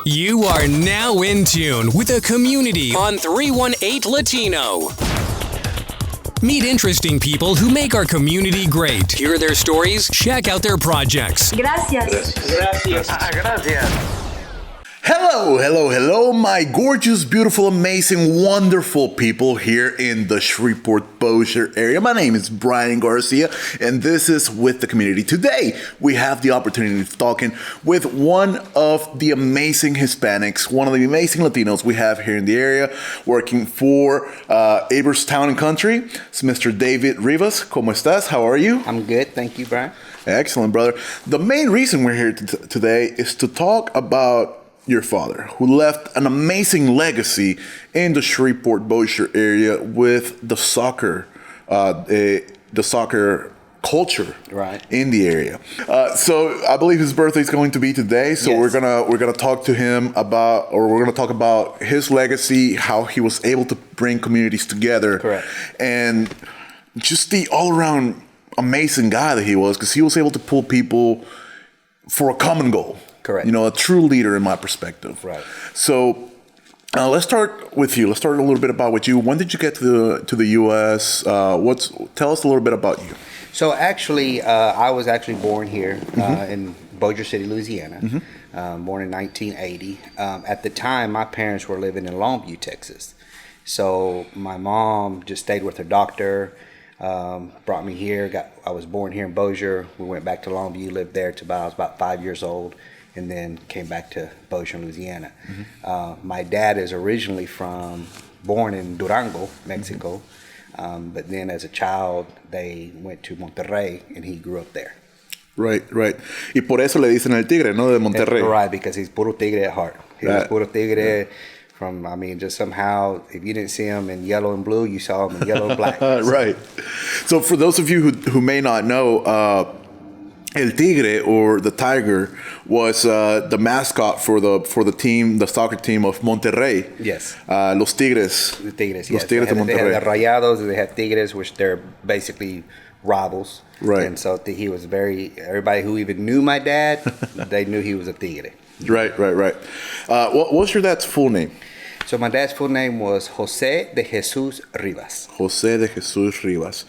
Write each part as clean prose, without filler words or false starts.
You are now in tune with the community on 318 Latino. Meet interesting people who make our community great. Hear their stories, check out their projects. Gracias. Hello, my gorgeous, beautiful, amazing, wonderful people here in the Shreveport-Bossier area. My name is Brian Garcia, and this is With the Community. Today, we have the opportunity of talking with one of the amazing Hispanics, one of the amazing Latinos we have here in the area, working for Abers Town and Country. It's Mr. David Rivas. ¿Cómo estás? How are you? I'm good. Thank you, Brian. Excellent, brother. The main reason we're here today is to talk about your father, who left an amazing legacy in the Shreveport-Bossier area with the soccer culture in the area. So I believe his birthday is going to be today. So Yes. we're gonna talk to him about, or we're gonna talk about his legacy, how he was able to bring communities together, Correct. and just the all-around amazing guy that he was, because he was able to pull people for a common goal. Correct. You know, a true leader in my perspective. Right. So let's start with you. Let's start a little bit about you. When did you get to the U.S.? Tell us a little bit about you. So actually, I was actually born here in Bossier City, Louisiana. Born in 1980. At the time, my parents were living in Longview, Texas. So my mom just stayed with her doctor. Brought me here. I was born here in Bossier. We went back to Longview, lived there till I was about 5 years old, and then came back to Bossier, Louisiana. My dad is originally born in Durango, Mexico, but then as a child they went to Monterrey, and he grew up there. Right. Y por eso le dicen el Tigre, ¿no? De Monterrey. Right, because he's puro Tigre at heart. He was puro Tigre. Just somehow, if you didn't see him in yellow and blue, you saw him in yellow and black. Right. So for those of you who may not know, El Tigre, or the Tiger, was the mascot for the team, the soccer team of Monterrey. Yes. Los Tigres. The Tigres, Los yes. Tigres de Monterrey. They had the Rayados, and they had Tigres, which they're basically rivals. Right. And so he was everybody who even knew my dad, they knew he was a Tigre. Right. What's your dad's full name? So my dad's full name was José de Jesús Rivas. José de Jesús Rivas.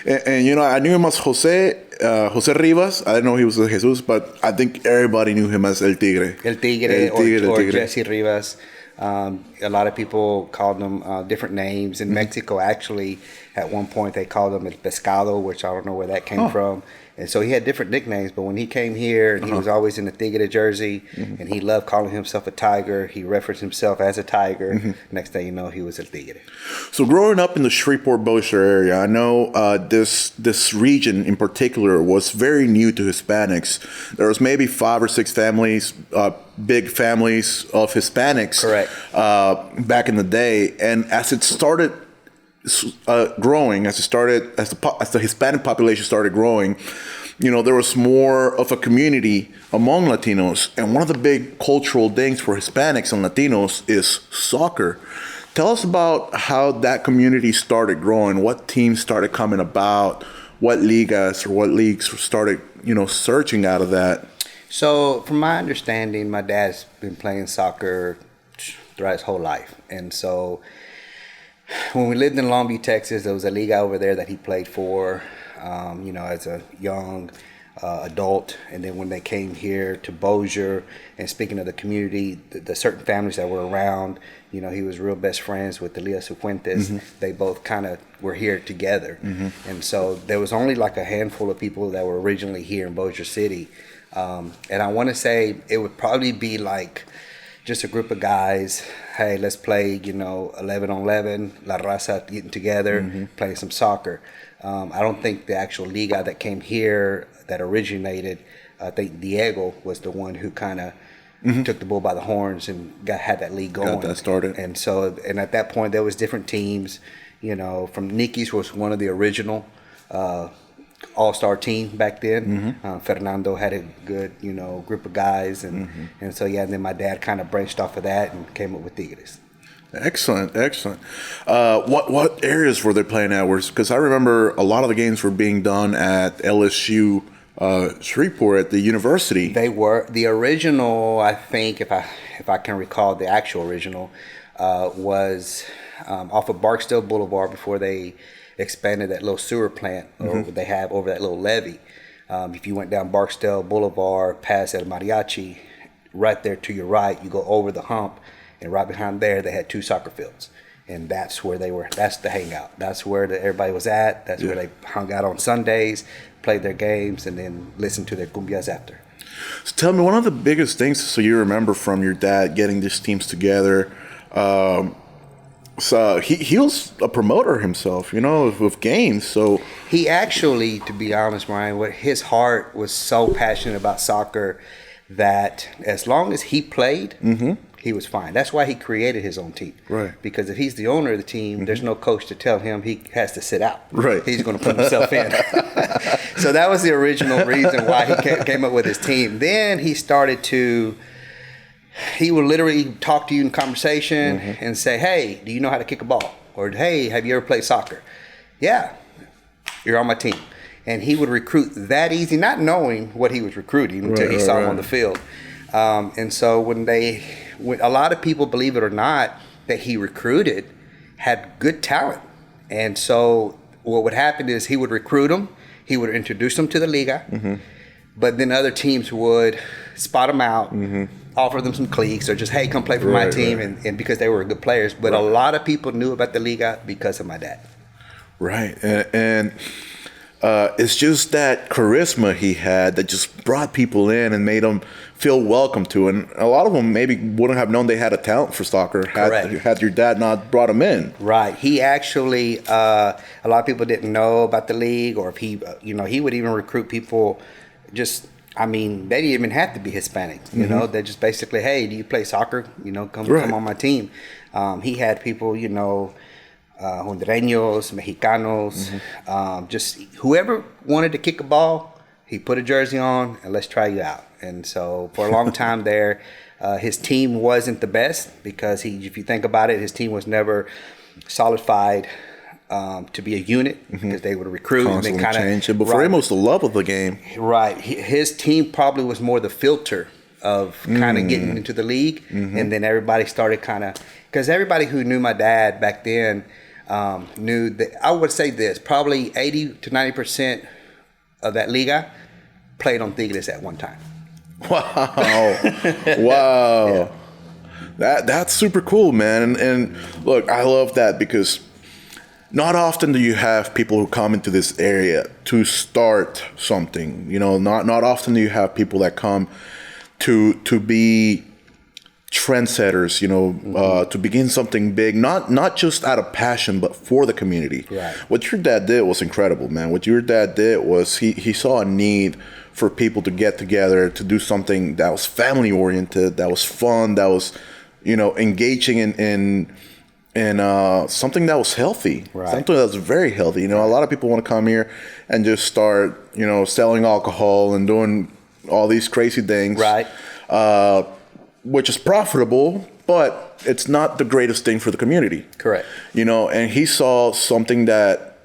And you know, I knew him as José Rivas. I didn't know he was a Jesus, but I think everybody knew him as El Tigre. El Tigre, El Tigre. or Jesse Rivas. A lot of people called him different names. In Mexico, actually, at one point, they called him El Pescado, which I don't know where that came from. And so he had different nicknames, but when he came here, he was always in the Tigre jersey, and he loved calling himself a Tiger. He referenced himself as a Tiger. Next thing you know, he was El Tigre. So growing up in the Shreveport-Bossier area, I know this region in particular was very new to Hispanics. There was maybe 5 or 6 families, big families of Hispanics. Correct. Back in the day. And as it started growing, as the Hispanic population started growing, you know, there was more of a community among Latinos, and one of the big cultural things for Hispanics and Latinos is soccer. Tell us about how that community started growing, what teams started coming about, what ligas or what leagues started, you know, searching out of that. So from my understanding, my dad's been playing soccer throughout his whole life, and so when we lived in Longview, Texas, there was a league over there that he played for, as a young adult. And then when they came here to Bossier, and speaking of the community, the certain families that were around, you know, he was real best friends with Elias Cifuentes. They both kind of were here together. And so there was only like a handful of people that were originally here in Bossier City. And I want to say it would probably be like just a group of guys. Hey, let's play, 11 on 11, La Raza getting together, playing some soccer. I don't think the actual Liga that came here that originated, I think Diego was the one who kind of took the bull by the horns and had that league going. Got that started. And at that point, there was different teams, from Nicky's was one of the original all-star team back then. Fernando had a good, group of guys, and so and then my dad kind of branched off of that and came up with Tigres. Excellent. What areas were they playing at? Because I remember a lot of the games were being done at LSU Shreveport at the university. They were the original. I think if I can recall, the actual original was off of Barksdale Boulevard before they expanded that little sewer plant they have over that little levee. If you went down Barksdale Boulevard past El Mariachi, right there to your right, you go over the hump, and right behind there they had 2 soccer fields. And that's where they were. That's the hangout. That's where everybody was at. That's where they hung out on Sundays, played their games, and then listened to their cumbias after. So tell me, one of the biggest things so you remember from your dad getting these teams together. So he was a promoter himself, with games. So he actually, to be honest, Brian, his heart was so passionate about soccer that as long as he played, he was fine. That's why he created his own team. Right. Because if he's the owner of the team, there's no coach to tell him he has to sit out. Right. He's going to put himself in. So that was the original reason why he came up with his team. Then he started he would literally talk to you in conversation and say, hey, do you know how to kick a ball? Or, hey, have you ever played soccer? Yeah, you're on my team. And he would recruit that easy, not knowing what he was recruiting until he saw him on the field. And so when a lot of people, believe it or not, that he recruited had good talent. And so what would happen is he would recruit them, he would introduce them to the Liga, but then other teams would spot them out, offer them some cliques, or just, hey, come play for my team, and because they were good players. But a lot of people knew about the Liga because of my dad. Right. And it's just that charisma he had that just brought people in and made them feel welcome to. And a lot of them maybe wouldn't have known they had a talent for soccer had your dad not brought them in. Right. He actually, a lot of people didn't know about the league, or if he would even recruit people they didn't even have to be Hispanic. They're just basically, hey, do you play soccer? Come on my team. He had people, Hondureños, Mexicanos, just whoever wanted to kick a ball, he put a jersey on and let's try you out. And so for a long time there, his team wasn't the best because if you think about it, his team was never solidified to be a unit because they would recruit constantly and they kind of change it. But for him, it was the love of the game. Right. His team probably was more the filter of kind of getting into the league, and then everybody started because everybody who knew my dad back then knew that. I would say this: probably 80 to 90% of that liga played on Tigres at one time. Wow! Wow! Yeah. That's super cool, man. And look, I love that because not often do you have people who come into this area to start something. Not often do you have people that come to be trendsetters, to begin something big, not just out of passion, but for the community. Right. What your dad did was incredible, man. What your dad did was he saw a need for people to get together, to do something that was family oriented, that was fun, that was, engaging in something that was healthy, something that was very healthy. A lot of people want to come here and just start, selling alcohol and doing all these crazy things, which is profitable, but it's not the greatest thing for the community. Correct. And he saw something that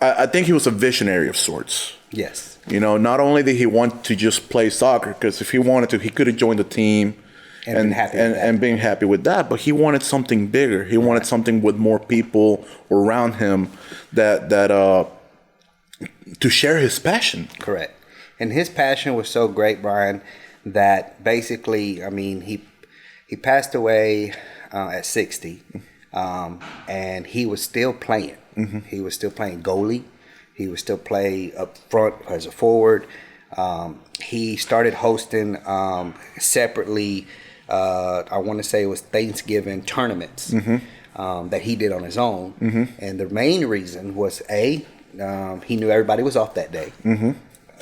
I think he was a visionary of sorts. Yes. Not only did he want to just play soccer, because if he wanted to, he could have joined the team and being happy with that, but he wanted something bigger. He wanted something with more people around him that to share his passion. Correct. And his passion was so great, Brian, that basically, he passed away at 60, and he was still playing. He was still playing goalie. He would still play up front as a forward. He started hosting separately, I want to say it was Thanksgiving tournaments that he did on his own. And the main reason was A, he knew everybody was off that day.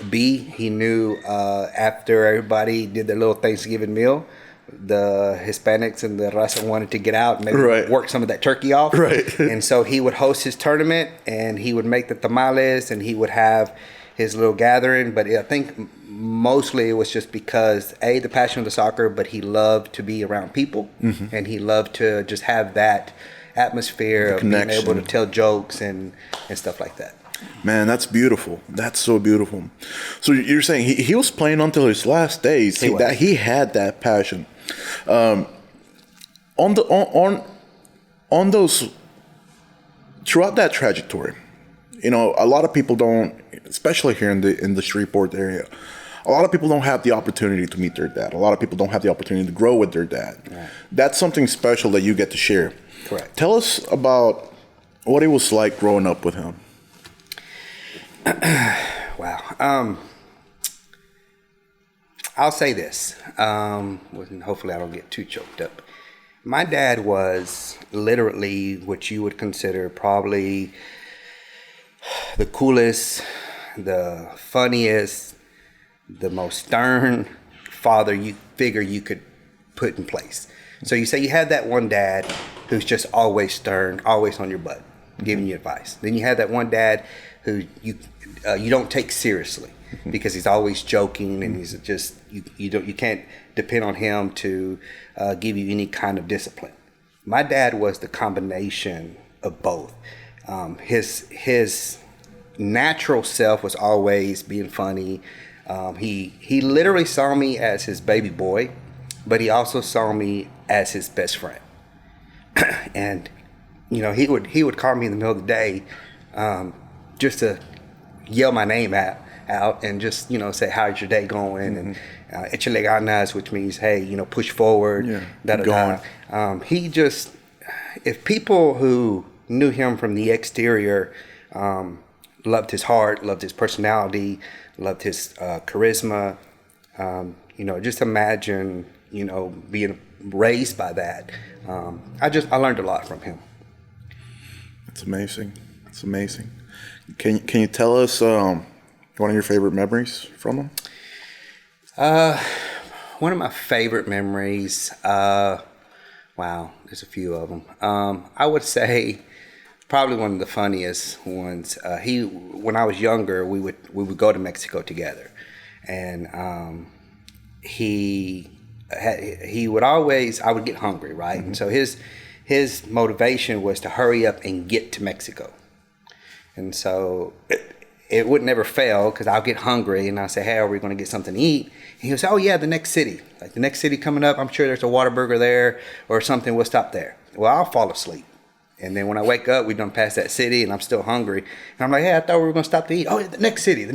B, he knew after everybody did their little Thanksgiving meal, the Hispanics and the Raza wanted to get out and maybe work some of that turkey off. And so he would host his tournament and he would make the tamales and he would have his little gathering. But I think mostly it was just because, A, the passion of the soccer, but he loved to be around people and he loved to just have that atmosphere of being able to tell jokes and stuff like that. Man, that's beautiful. That's so beautiful. So you're saying he was playing until his last days. He had that passion. On the on those throughout that trajectory, you know, a lot of people don't, especially here in the Shreveport area, a lot of people don't have the opportunity to meet their dad. A lot of people don't have the opportunity to grow with their dad. Right. That's something special that you get to share. Correct. Tell us about what it was like growing up with him. Wow. I'll say this. Hopefully I don't get too choked up. My dad was literally what you would consider probably the coolest, the funniest, the most stern father figure you could put in place. So you say you have that one dad who's just always stern, always on your butt, giving you advice. Then you have that one dad who you don't take seriously because he's always joking and he's just you can't depend on him to give you any kind of discipline. My dad was the combination of both. His natural self was always being funny. He literally saw me as his baby boy, but he also saw me as his best friend. And you know, he would call me in the middle of the day just to yell my name out and just, you know, say, how's your day going? And échale ganas, which means, hey, you know, push forward. He just, if people who knew him from the exterior loved his heart, loved his personality, loved his charisma, you know, just imagine, you know, being raised by that. I learned a lot from him. It's amazing. It's amazing. Can you tell us one of your favorite memories from him? One of my favorite memories, wow, there's a few of them. I would say probably one of the funniest ones. When I was younger, we would go to Mexico together, and he would always, I would get hungry, right? Mm-hmm. And so his motivation was to hurry up and get to Mexico. And so it would never fail because I'll get hungry and I'll say, hey, are we going to get something to eat? And he would say, oh yeah, the next city. Like the next city coming up, I'm sure there's a Whataburger there or something, we'll stop there. Well, I'll fall asleep. And then when I wake up, we done passed that city and I'm still hungry. And I'm like, hey, I thought we were going to stop to eat. Oh, the next city.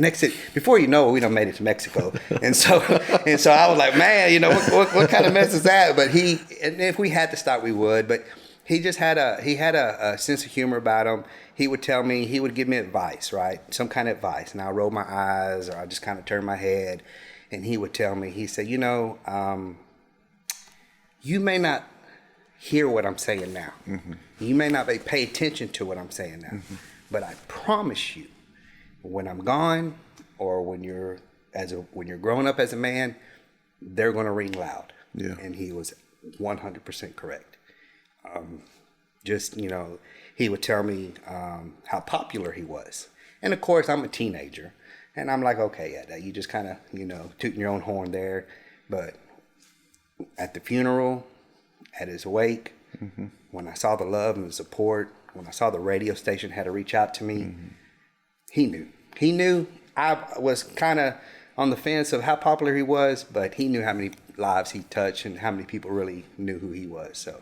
Before you know it, we done made it to Mexico. And so I was like, man, you know, what kind of mess is that? But and if we had to stop, we would. But he just had a sense of humor about him. He would tell me, he would give me advice, right? Some kind of advice. And I'll roll my eyes or I'll just kind of turn my head. And he would tell me, he said, you know, you may not hear what I'm saying now. Mm-hmm. You may not pay attention to what I'm saying now. Mm-hmm. But I promise you, when I'm gone or when you're growing up as a man, they're going to ring loud. Yeah. And he was 100% correct. Just, you know, he would tell me how popular he was. And of course, I'm a teenager. And I'm like, okay, yeah, you just kind of, you know, tooting your own horn there. But at the funeral, at his wake, mm-hmm. when I saw the love and the support, when I saw the radio station had to reach out to me, mm-hmm. he knew. He knew. I was kind of on the fence of how popular he was, but he knew how many lives he touched and how many people really knew who he was. So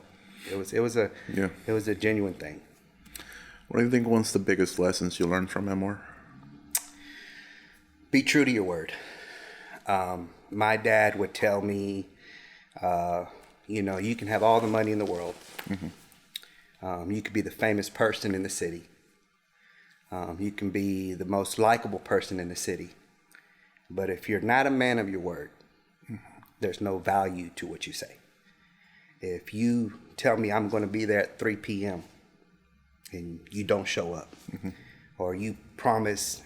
it was a genuine thing. What do you think one's the biggest lessons you learned from him were? Be true to your word. My dad would tell me, you know, you can have all the money in the world. Mm-hmm. You could be the famous person in the city. You can be the most likable person in the city. But if you're not a man of your word, mm-hmm. there's no value to what you say. If you tell me I'm going to be there at 3 p.m. and you don't show up, mm-hmm. or you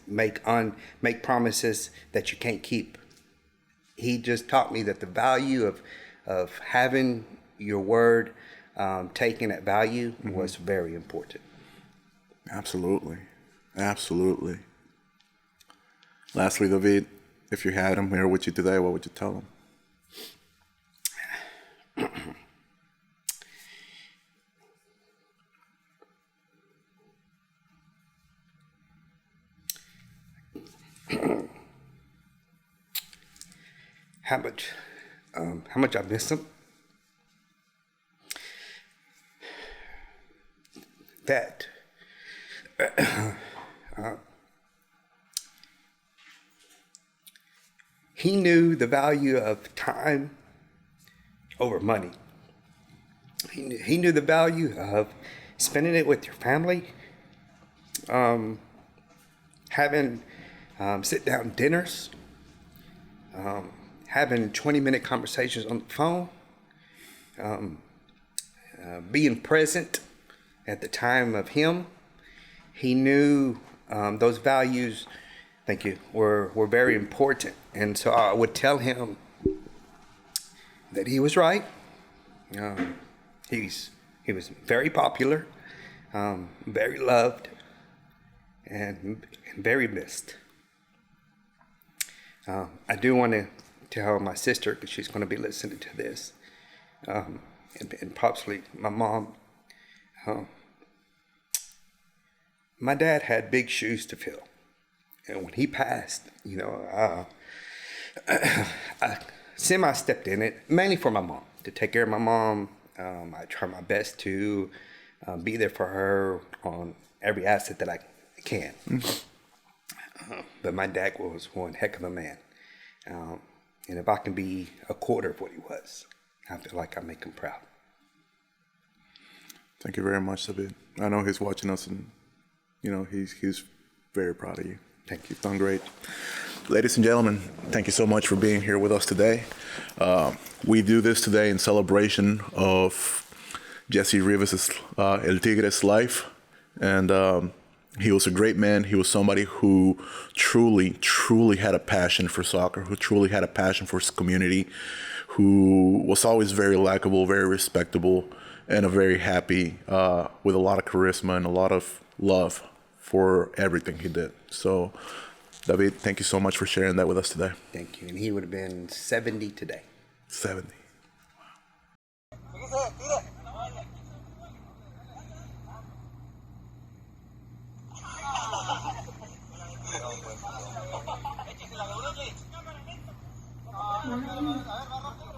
make promises that you can't keep, he just taught me that the value of having your word taken at value mm-hmm. was very important. Absolutely. Lastly, David, if you had him here with you today, what would you tell him? how much I miss him. That he knew the value of time over money. He knew the value of spending it with your family, having sit-down dinners, having 20-minute conversations on the phone, being present at the time of him. He knew those values, thank you, were very important. And so I would tell him that he was right. He was very popular, very loved, and very missed. I do want to tell my sister, because she's going to be listening to this, and possibly my mom. My dad had big shoes to fill, and when he passed, I semi-stepped in it, mainly for my mom, to take care of my mom. I try my best to be there for her on every asset that I can. But my dad was one heck of a man. And if I can be a quarter of what he was, I feel like I make him proud. Thank you very much, David. I know he's watching us, and he's very proud of you. Thank you. You've done great. Ladies and gentlemen, thank you so much for being here with us today. We do this today in celebration of Jesse Rivas' El Tigre's life. And he was a great man. He was somebody who truly, truly had a passion for soccer, who truly had a passion for his community, who was always very likable, very respectable, and a very happy, with a lot of charisma and a lot of love for everything he did. So, David, thank you so much for sharing that with us today. Thank you. And he would have been 70 today. 70. Wow.